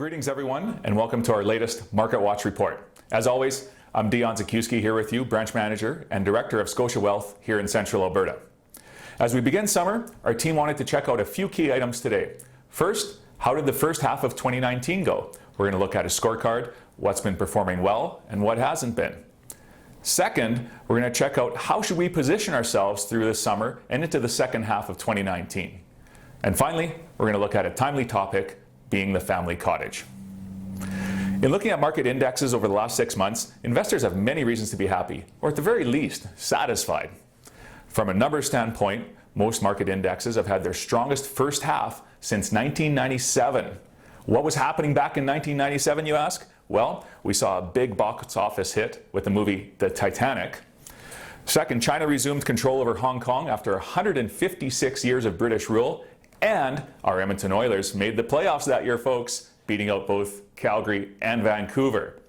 greetings everyone, and welcome to our latest Market Watch report. As always, I'm Dion Zakuski here with you, Branch Manager and Director of Scotia Wealth here in Central Alberta. As we begin summer, our team wanted to check out a few key items today. First, how did the first half of 2019 go? We're going to look at a scorecard, what's been performing well and what hasn't been. Second, we're going to check out how should we position ourselves through this summer and into the second half of 2019. And finally, we're going to look at a timely topic, being the family cottage. In looking at market indexes over the last 6 months, investors have many reasons to be happy, or at the very least, satisfied. From a numbers standpoint, most market indexes have had their strongest first half since 1997. What was happening back in 1997, you ask? Well, we saw a big box office hit with the movie The Titanic. Second, China resumed control over Hong Kong after 156 years of British rule. And our Edmonton Oilers made the playoffs that year, folks, beating out both Calgary and Vancouver.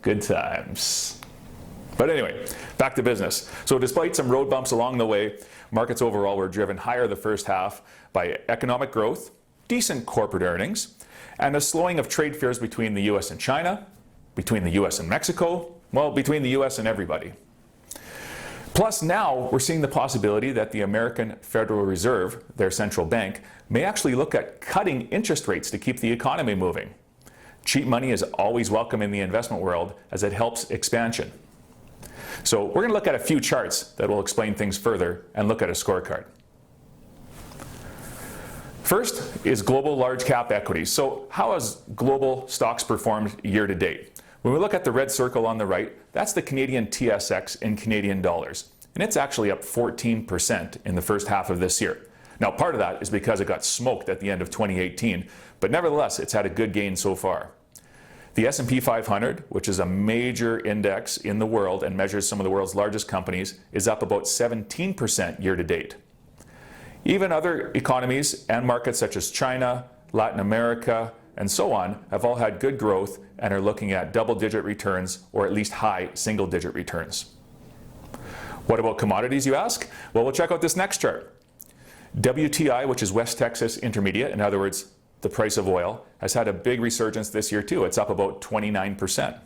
Good times. But anyway, back to business. So despite some road bumps along the way, markets overall were driven higher the first half by economic growth, decent corporate earnings, and a slowing of trade fears between the US and China, between the US and Mexico, well, between the US and everybody. Plus, now we're seeing the possibility that the American Federal Reserve, their central bank, may actually look at cutting interest rates to keep the economy moving. Cheap money is always welcome in the investment world as it helps expansion. So we're going to look at a few charts that will explain things further and look at a scorecard. First is global large cap equities. So how has global stocks performed year to date? When we look at the red circle on the right, that's the Canadian TSX in Canadian dollars. And it's actually up 14% in the first half of this year. Now, part of that is because it got smoked at the end of 2018, but nevertheless, it's had a good gain so far. The S&P 500, which is a major index in the world and measures some of the world's largest companies, is up about 17% year to date. Even other economies and markets such as China, Latin America, and so on have all had good growth and are looking at double-digit returns or at least high single-digit returns. What about commodities, you ask? Well, we'll check out this next chart. WTI, which is West Texas Intermediate, in other words, the price of oil, has had a big resurgence this year too. It's up about 29%.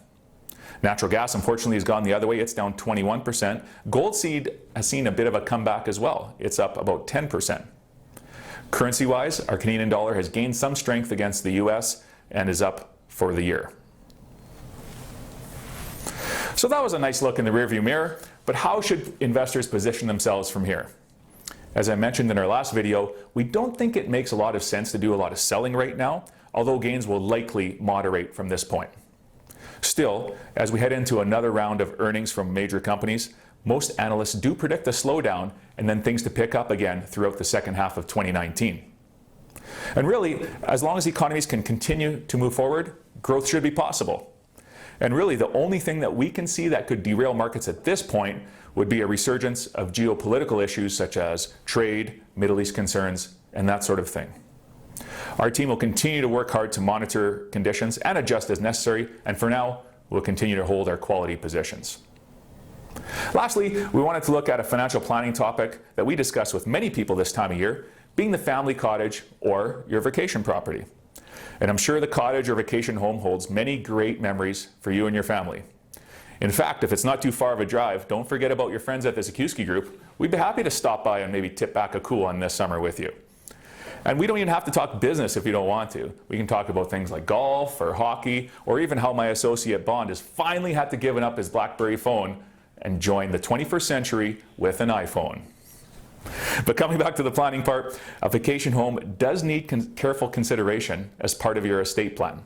Natural gas, unfortunately, has gone the other way. It's down 21%. Gold seed has seen a bit of a comeback as well. It's up about 10%. Currency-wise, our Canadian dollar has gained some strength against the US and is up for the year. So that was a nice look in the rearview mirror, but how should investors position themselves from here? As I mentioned in our last video, we don't think it makes a lot of sense to do a lot of selling right now, although gains will likely moderate from this point. Still, as we head into another round of earnings from major companies, most analysts do predict a slowdown and then things to pick up again throughout the second half of 2019. And really, as long as economies can continue to move forward, growth should be possible. And really, the only thing that we can see that could derail markets at this point would be a resurgence of geopolitical issues such as trade, Middle East concerns, and that sort of thing. Our team will continue to work hard to monitor conditions and adjust as necessary, and for now, we'll continue to hold our quality positions. Lastly, we wanted to look at a financial planning topic that we discuss with many people this time of year, being the family cottage or your vacation property. And I'm sure the cottage or vacation home holds many great memories for you and your family. In fact, if it's not too far of a drive, don't forget about your friends at the Zakuski Group. We'd be happy to stop by and maybe tip back a cool one this summer with you. And we don't even have to talk business if you don't want to. We can talk about things like golf or hockey, or even how my associate Bond has finally had to give up his BlackBerry phone and join the 21st century with an iPhone. But coming back to the planning part, a vacation home does need careful consideration as part of your estate plan.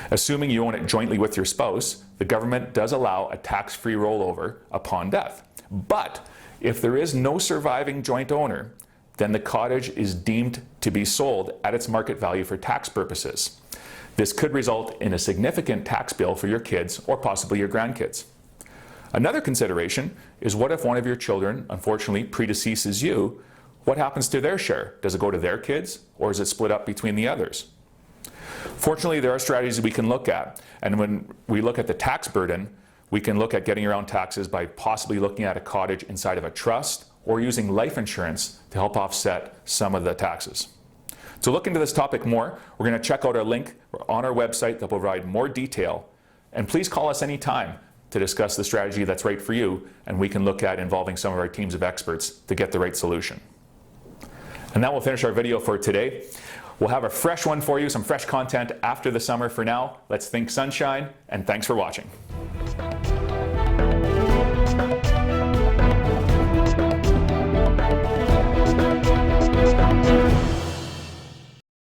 Assuming you own it jointly with your spouse, the government does allow a tax-free rollover upon death. But if there is no surviving joint owner, then the cottage is deemed to be sold at its market value for tax purposes. This could result in a significant tax bill for your kids or possibly your grandkids. Another consideration is, what if one of your children unfortunately predeceases you? What happens to their share? Does it go to their kids or is it split up between the others? Fortunately, there are strategies we can look at, and when we look at the tax burden, we can look at getting around taxes by possibly looking at a cottage inside of a trust or using life insurance to help offset some of the taxes. To look into this topic more, we're going to check out our link on our website that will provide more detail. And please call us anytime to discuss the strategy that's right for you, and we can look at involving some of our teams of experts to get the right solution. And that will finish our video for today. We'll have a fresh one for you, some fresh content after the summer. For now, let's think sunshine, and thanks for watching.